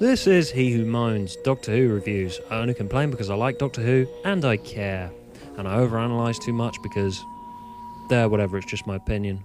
This is He Who Moans, Doctor Who reviews. I only complain because I like Doctor Who, and I care. And I overanalyze too much because... whatever, it's just my opinion.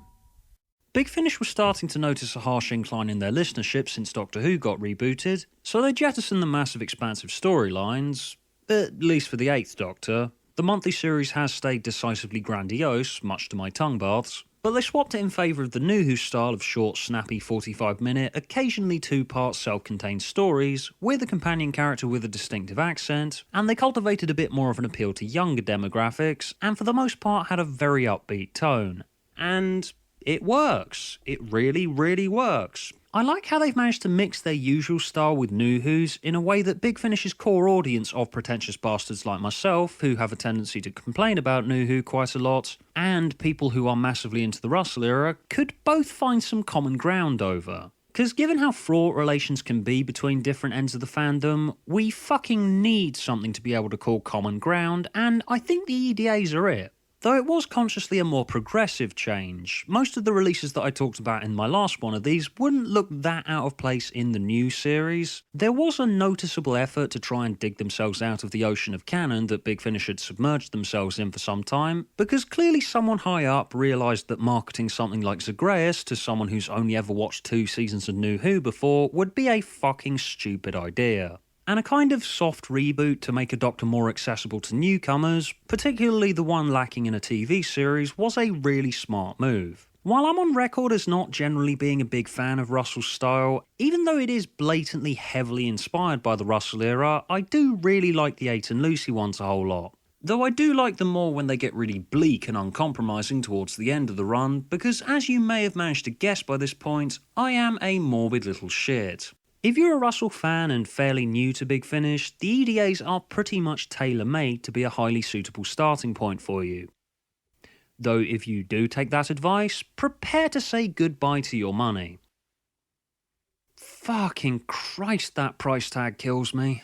Bigfinish was starting to notice a harsh incline in their listenership since Doctor Who got rebooted, so they jettisoned the massive expansive storylines, at least for the 8th Doctor. The monthly series has stayed decisively grandiose, much to my tongue baths, but they swapped it in favour of the New Who style of short, snappy 45-minute, occasionally 2-part self-contained stories, with a companion character with a distinctive accent, and they cultivated a bit more of an appeal to younger demographics, and for the most part had a very upbeat tone. And it works. It really, really works. I like how they've managed to mix their usual style with New Who's in a way that Bigfinish's core audience of pretentious bastards like myself, who have a tendency to complain about New Who quite a lot, and people who are massively into the Russell era, could both find some common ground over. Because given how fraught relations can be between different ends of the fandom, we fucking need something to be able to call common ground, and I think the EDAs are it. Though it was consciously a more progressive change, most of the releases that I talked about in my last one of these wouldn't look that out of place in the new series. There was a noticeable effort to try and dig themselves out of the ocean of canon that Bigfinish had submerged themselves in for some time, because clearly someone high up realised that marketing something like Zagreus to someone who's only ever watched 2 seasons of New Who before would be a fucking stupid idea. And a kind of soft reboot to make a Doctor more accessible to newcomers, particularly the one lacking in a TV series, was a really smart move. While I'm on record as not generally being a big fan of Russell's style, even though it is blatantly heavily inspired by the Russell era, I do really like the 8 and Lucy ones a whole lot. Though I do like them more when they get really bleak and uncompromising towards the end of the run, because as you may have managed to guess by this point, I am a morbid little shit. If you're a Russell fan and fairly new to Bigfinish, the EDAs are pretty much tailor-made to be a highly suitable starting point for you. Though if you do take that advice, prepare to say goodbye to your money. Fucking Christ, that price tag kills me.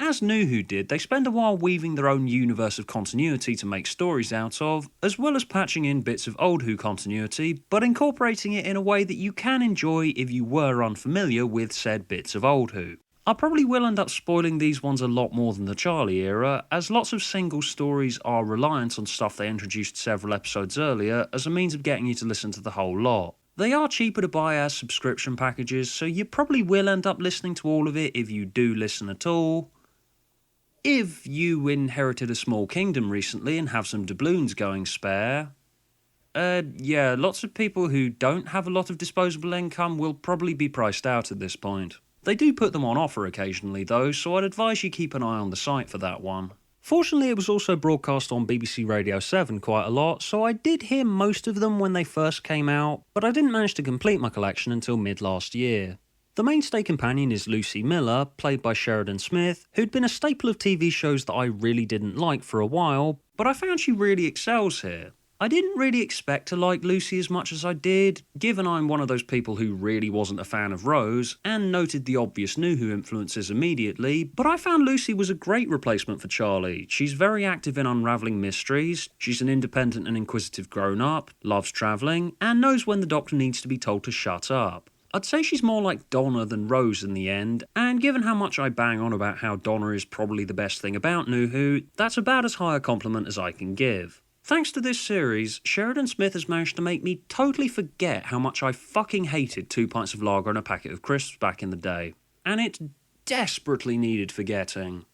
As New Who did, they spend a while weaving their own universe of continuity to make stories out of, as well as patching in bits of old Who continuity, but incorporating it in a way that you can enjoy if you were unfamiliar with said bits of old Who. I probably will end up spoiling these ones a lot more than the Charlie era, as lots of single stories are reliant on stuff they introduced several episodes earlier as a means of getting you to listen to the whole lot. They are cheaper to buy as subscription packages, so you probably will end up listening to all of it if you do listen at all. If you inherited a small kingdom recently and have some doubloons going spare, yeah, lots of people who don't have a lot of disposable income will probably be priced out at this point. They do put them on offer occasionally though, so I'd advise you keep an eye on the site for that one. Fortunately, it was also broadcast on BBC Radio 7 quite a lot, so I did hear most of them when they first came out, but I didn't manage to complete my collection until mid last year. The mainstay companion is Lucy Miller, played by Sheridan Smith, who'd been a staple of TV shows that I really didn't like for a while, but I found she really excels here. I didn't really expect to like Lucy as much as I did, given I'm one of those people who really wasn't a fan of Rose, and noted the obvious New Who influences immediately, but I found Lucy was a great replacement for Charlie. She's very active in unravelling mysteries, she's an independent and inquisitive grown-up, loves travelling, and knows when the Doctor needs to be told to shut up. I'd say she's more like Donna than Rose in the end, and given how much I bang on about how Donna is probably the best thing about New Who, that's about as high a compliment as I can give. Thanks to this series, Sheridan Smith has managed to make me totally forget how much I fucking hated 2 pints of lager and a packet of crisps back in the day. And it desperately needed forgetting.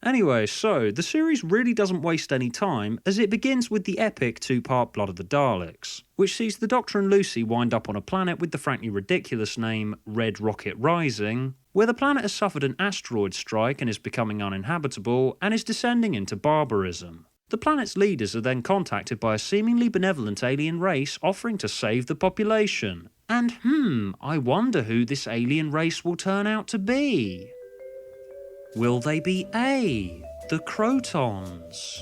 Anyway, so, the series really doesn't waste any time, as it begins with the epic 2-part Blood of the Daleks, which sees the Doctor and Lucy wind up on a planet with the frankly ridiculous name Red Rocket Rising, where the planet has suffered an asteroid strike and is becoming uninhabitable, and is descending into barbarism. The planet's leaders are then contacted by a seemingly benevolent alien race offering to save the population. And I wonder who this alien race will turn out to be. Will they be A, the Crotons,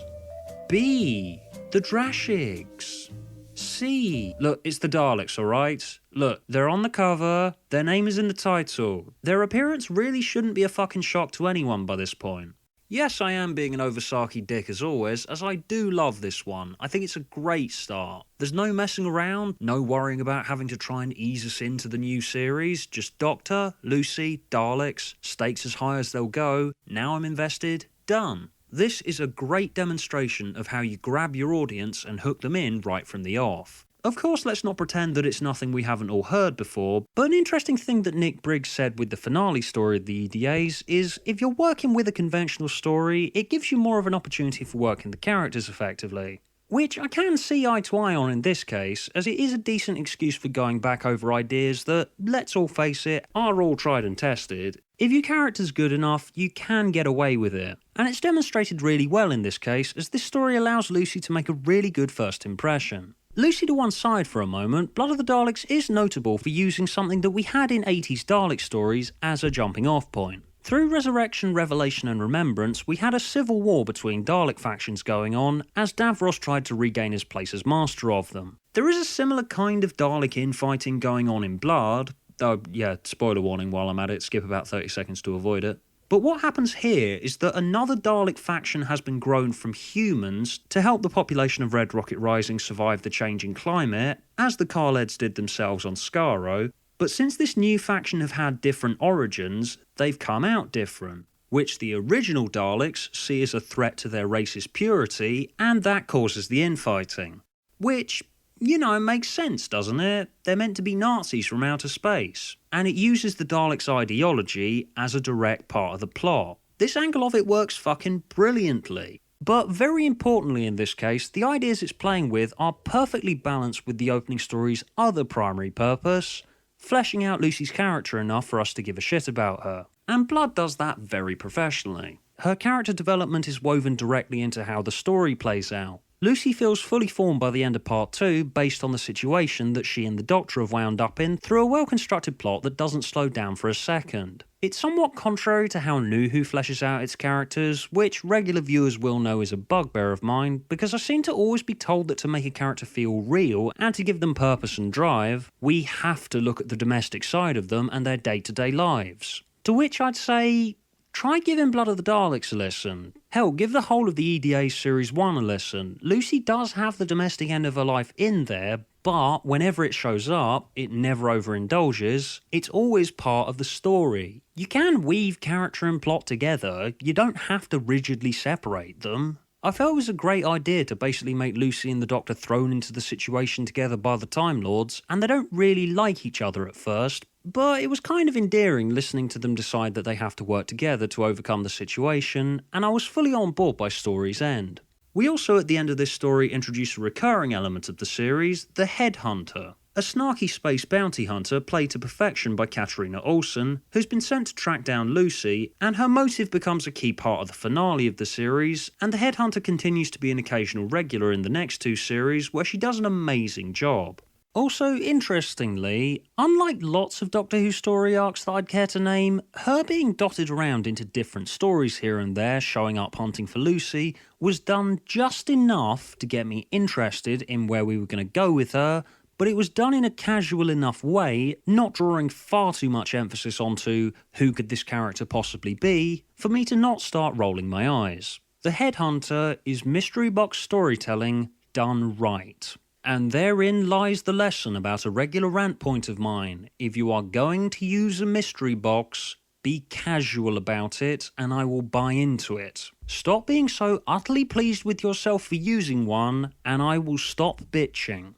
B, the Drashigs, C, look, it's the Daleks, alright? Look, they're on the cover, their name is in the title. Their appearance really shouldn't be a fucking shock to anyone by this point. Yes, I am being an oversarky dick as always, as I do love this one. I think it's a great start. There's no messing around, no worrying about having to try and ease us into the new series, just Doctor, Lucy, Daleks, stakes as high as they'll go, now I'm invested, done. This is a great demonstration of how you grab your audience and hook them in right from the off. Of course, let's not pretend that it's nothing we haven't all heard before, but an interesting thing that Nick Briggs said with the finale story of the EDAs is if you're working with a conventional story, it gives you more of an opportunity for working the characters effectively. Which I can see eye to eye on in this case, as it is a decent excuse for going back over ideas that, let's all face it, are all tried and tested. If your character's good enough, you can get away with it. And it's demonstrated really well in this case, as this story allows Lucy to make a really good first impression. Lucy to one side for a moment, Blood of the Daleks is notable for using something that we had in 80s Dalek stories as a jumping off point. Through Resurrection, Revelation and Remembrance, we had a civil war between Dalek factions going on as Davros tried to regain his place as master of them. There is a similar kind of Dalek infighting going on in Blood. Oh yeah, spoiler warning while I'm at it, skip about 30 seconds to avoid it. But what happens here is that another Dalek faction has been grown from humans to help the population of Red Rocket Rising survive the changing climate, as the Khaleds did themselves on Skaro, but since this new faction have had different origins, they've come out different, which the original Daleks see as a threat to their race's purity, and that causes the infighting. Which, you know, makes sense, doesn't it? They're meant to be Nazis from outer space. And it uses the Daleks' ideology as a direct part of the plot. This angle of it works fucking brilliantly. But very importantly in this case, the ideas it's playing with are perfectly balanced with the opening story's other primary purpose, fleshing out Lucy's character enough for us to give a shit about her. And Blood does that very professionally. Her character development is woven directly into how the story plays out. Lucy feels fully formed by the end of part 2 based on the situation that she and the Doctor have wound up in through a well-constructed plot that doesn't slow down for a second. It's somewhat contrary to how New Who fleshes out its characters, which regular viewers will know is a bugbear of mine, because I seem to always be told that to make a character feel real and to give them purpose and drive, we have to look at the domestic side of them and their day-to-day lives. To which I'd say, try giving Blood of the Daleks a listen. Hell, give the whole of the EDA Series 1 a listen. Lucy does have the domestic end of her life in there, but whenever it shows up, it never overindulges. It's always part of the story. You can weave character and plot together, you don't have to rigidly separate them. I felt it was a great idea to basically make Lucy and the Doctor thrown into the situation together by the Time Lords, and they don't really like each other at first, but it was kind of endearing listening to them decide that they have to work together to overcome the situation, and I was fully on board by story's end. We also at the end of this story introduce a recurring element of the series, the Headhunter, a snarky space bounty hunter played to perfection by Katarina Olsen, who's been sent to track down Lucy, and her motive becomes a key part of the finale of the series, and the Headhunter continues to be an occasional regular in the next two series where she does an amazing job. Also, interestingly, unlike lots of Doctor Who story arcs that I'd care to name, her being dotted around into different stories here and there showing up hunting for Lucy was done just enough to get me interested in where we were going to go with her, but it was done in a casual enough way, not drawing far too much emphasis onto who could this character possibly be, for me to not start rolling my eyes. The Headhunter is mystery box storytelling done right. And therein lies the lesson about a regular rant point of mine. If you are going to use a mystery box, be casual about it and I will buy into it. Stop being so utterly pleased with yourself for using one and I will stop bitching.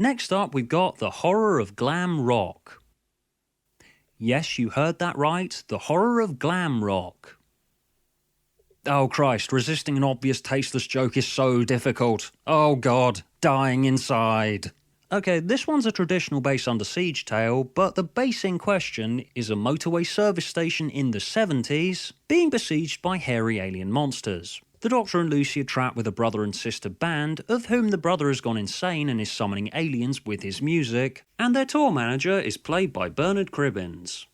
Next up we've got the horror of glam rock. Yes, you heard that right, the horror of glam rock. Oh Christ, resisting an obvious tasteless joke is so difficult. Oh God, dying inside. Okay, this one's a traditional base under siege tale, but the base in question is a motorway service station in the 70s being besieged by hairy alien monsters. The Doctor and Lucy are trapped with a brother and sister band, of whom the brother has gone insane and is summoning aliens with his music, and their tour manager is played by Bernard Cribbins.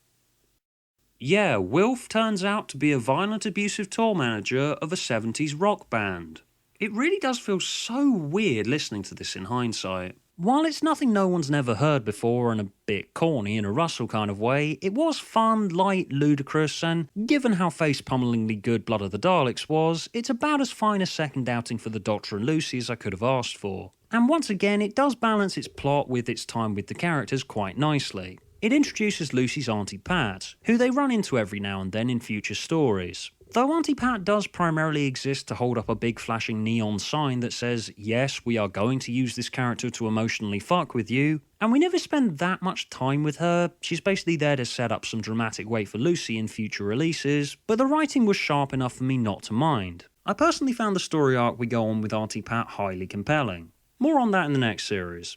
Yeah, Wilf turns out to be a violent, abusive tour manager of a 70s rock band. It really does feel so weird listening to this in hindsight. While it's nothing no one's never heard before and a bit corny in a Russell kind of way, it was fun, light, ludicrous, and given how face-pummelingly good Blood of the Daleks was, it's about as fine a second outing for the Doctor and Lucy as I could have asked for. And once again, it does balance its plot with its time with the characters quite nicely. It introduces Lucy's Auntie Pat, who they run into every now and then in future stories. Though Auntie Pat does primarily exist to hold up a big flashing neon sign that says, yes, we are going to use this character to emotionally fuck with you, and we never spend that much time with her. She's basically there to set up some dramatic weight for Lucy in future releases, but the writing was sharp enough for me not to mind. I personally found the story arc we go on with Auntie Pat highly compelling. More on that in the next series.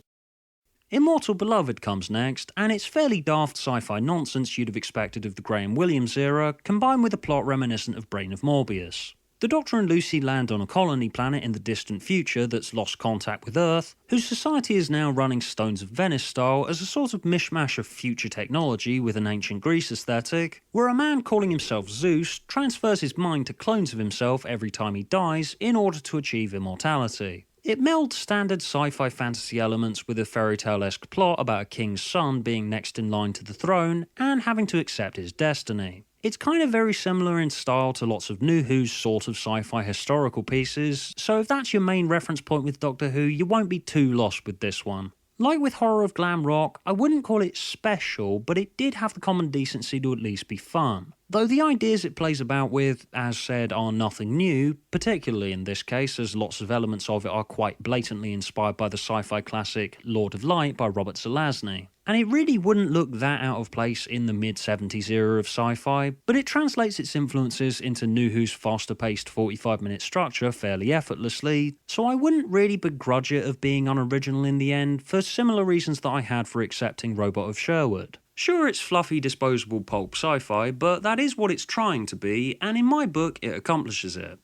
Immortal Beloved comes next, and it's fairly daft sci-fi nonsense you'd have expected of the Graham Williams era, combined with a plot reminiscent of Brain of Morbius. The Doctor and Lucy land on a colony planet in the distant future that's lost contact with Earth, whose society is now running Stones of Venice style as a sort of mishmash of future technology with an ancient Greece aesthetic, where a man calling himself Zeus transfers his mind to clones of himself every time he dies in order to achieve immortality. It melds standard sci-fi fantasy elements with a fairy tale-esque plot about a king's son being next in line to the throne and having to accept his destiny. It's kind of very similar in style to lots of New Who's sort of sci-fi historical pieces, so if that's your main reference point with Doctor Who, you won't be too lost with this one. Like with Horror of Glam Rock, I wouldn't call it special, but it did have the common decency to at least be fun. Though the ideas it plays about with, as said, are nothing new, particularly in this case as lots of elements of it are quite blatantly inspired by the sci-fi classic Lord of Light by Robert Zelazny. And it really wouldn't look that out of place in the mid-70s era of sci-fi, but it translates its influences into New Who's faster-paced 45-minute structure fairly effortlessly, so I wouldn't really begrudge it of being unoriginal in the end for similar reasons that I had for accepting Robot of Sherwood. Sure, it's fluffy, disposable pulp sci-fi, but that is what it's trying to be, and in my book, it accomplishes it.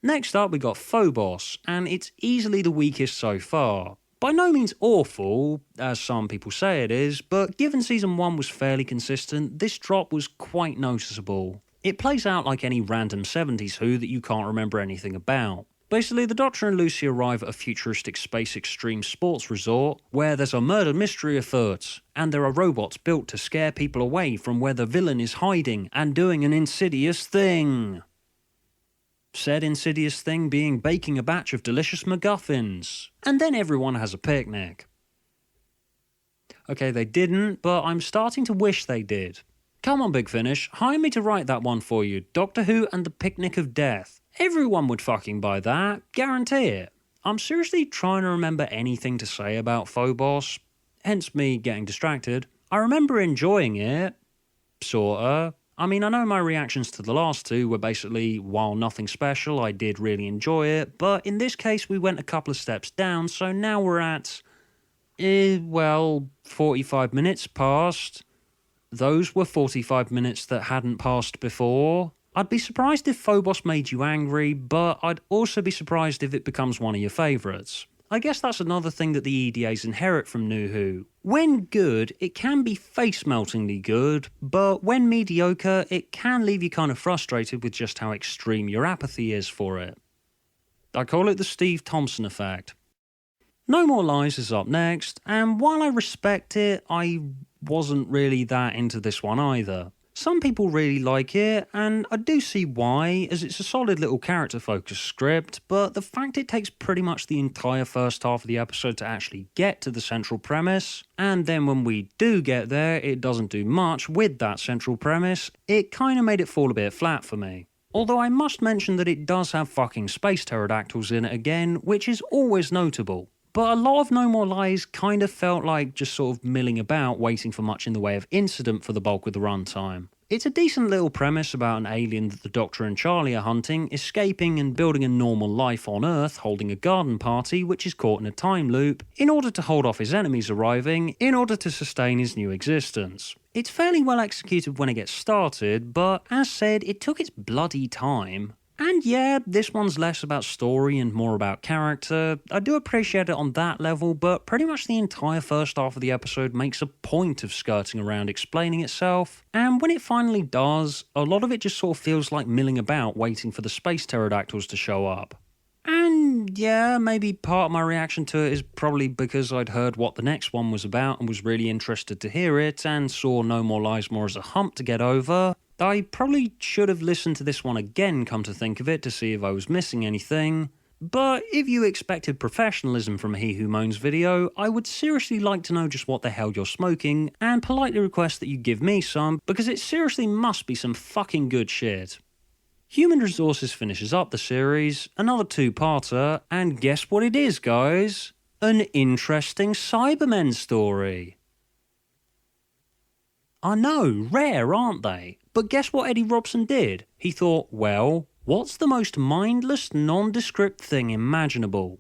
Next up, we got Phobos, and it's easily the weakest so far. By no means awful, as some people say it is, but given Season 1 was fairly consistent, this drop was quite noticeable. It plays out like any random 70s Who that you can't remember anything about. Basically, the Doctor and Lucy arrive at a futuristic space extreme sports resort where there's a murder mystery afoot, and there are robots built to scare people away from where the villain is hiding and doing an insidious thing. Said insidious thing being baking a batch of delicious MacGuffins. And then everyone has a picnic. Okay, they didn't, but I'm starting to wish they did. Come on, Bigfinish, hire me to write that one for you. Doctor Who and the Picnic of Death. Everyone would fucking buy that, guarantee it. I'm seriously trying to remember anything to say about Phobos, hence me getting distracted. I remember enjoying it, sorta. I mean, I know my reactions to the last two were basically, while nothing special, I did really enjoy it, but in this case we went a couple of steps down, so now we're at, 45 minutes past. Those were 45 minutes that hadn't passed before. I'd be surprised if Phobos made you angry, but I'd also be surprised if it becomes one of your favourites. I guess that's another thing that the EDAs inherit from New Who. When good, it can be face-meltingly good, but when mediocre, it can leave you kind of frustrated with just how extreme your apathy is for it. I call it the Steve Thompson effect. No More Lies is up next, and while I respect it, I wasn't really that into this one either. Some people really like it, and I do see why, as it's a solid little character-focused script, but the fact it takes pretty much the entire first half of the episode to actually get to the central premise, and then when we do get there, it doesn't do much with that central premise, it kinda made it fall a bit flat for me. Although I must mention that it does have fucking space pterodactyls in it again, which is always notable. But a lot of No More Lies kind of felt like just sort of milling about, waiting for much in the way of incident for the bulk of the runtime. It's a decent little premise about an alien that the Doctor and Charlie are hunting, escaping and building a normal life on Earth, holding a garden party which is caught in a time loop, in order to hold off his enemies arriving, in order to sustain his new existence. It's fairly well executed when it gets started, but as said, it took its bloody time. And yeah, this one's less about story and more about character. I do appreciate it on that level, but pretty much the entire first half of the episode makes a point of skirting around explaining itself, and when it finally does, a lot of it just sort of feels like milling about waiting for the space pterodactyls to show up. And Yeah, maybe part of my reaction to it is probably because I'd heard what the next one was about and was really interested to hear it, and saw No More Lies More as a hump to get over. I probably should have listened to this one again, come to think of it, to see if I was missing anything. But if you expected professionalism from a He Who Moans video, I would seriously like to know just what the hell you're smoking, and politely request that you give me some, because it seriously must be some fucking good shit. Human Resources finishes up the series, another two-parter, and guess what it is, guys? An interesting Cybermen story. I know, rare, aren't they? But guess what Eddie Robson did? He thought, well, what's the most mindless, nondescript thing imaginable?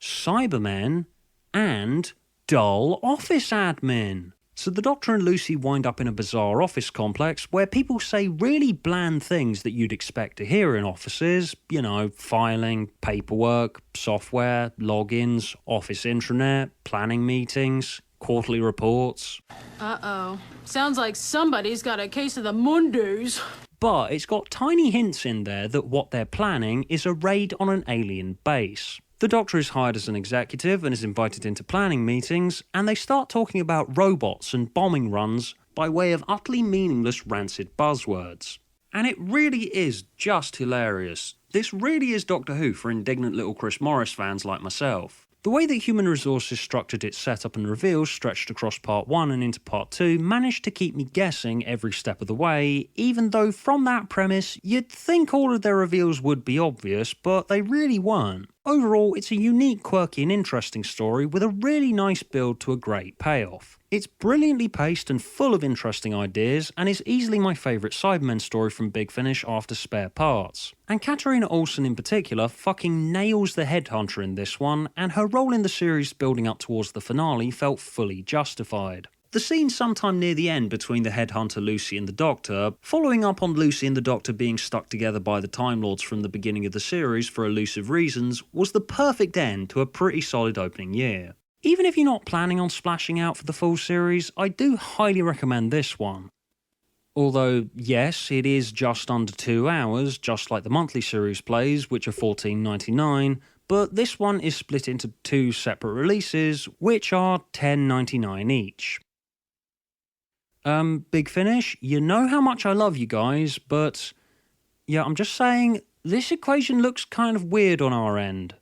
Cybermen and dull office admin. So the Doctor and Lucy wind up in a bizarre office complex where people say really bland things that you'd expect to hear in offices. You know, filing, paperwork, software, logins, office intranet, planning meetings, quarterly reports. Uh-oh. Sounds like somebody's got a case of the Mundus. But it's got tiny hints in there that what they're planning is a raid on an alien base. The Doctor is hired as an executive and is invited into planning meetings, and they start talking about robots and bombing runs by way of utterly meaningless rancid buzzwords. And it really is just hilarious. This really is Doctor Who for indignant little Chris Morris fans like myself. The way that Human Resources structured its setup and reveals stretched across part 1 and into part 2 managed to keep me guessing every step of the way, even though from that premise you'd think all of their reveals would be obvious, but they really weren't. Overall, it's a unique, quirky and interesting story with a really nice build to a great payoff. It's brilliantly paced and full of interesting ideas, and is easily my favourite Cybermen story from Bigfinish after Spare Parts. And Katarina Olsen in particular fucking nails the headhunter in this one, and her role in the series building up towards the finale felt fully justified. The scene sometime near the end between the headhunter Lucy and the Doctor, following up on Lucy and the Doctor being stuck together by the Time Lords from the beginning of the series for elusive reasons, was the perfect end to a pretty solid opening year. Even if you're not planning on splashing out for the full series, I do highly recommend this one. Although, yes, it is just under 2 hours, just like the monthly series plays, which are $14.99, but this one is split into 2 separate releases, which are $10.99 each. Bigfinish, you know how much I love you guys, but yeah, I'm just saying, this equation looks kind of weird on our end.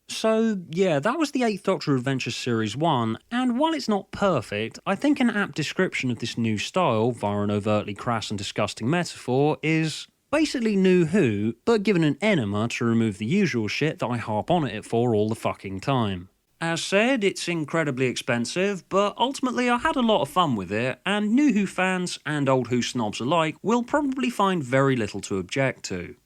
So yeah, that was the 8th Doctor Adventures Series 1, and while it's not perfect, I think an apt description of this new style, via an overtly crass and disgusting metaphor, is basically New Who, but given an enema to remove the usual shit that I harp on at it for all the fucking time. As said, it's incredibly expensive, but ultimately I had a lot of fun with it, and New Who fans and old Who snobs alike will probably find very little to object to.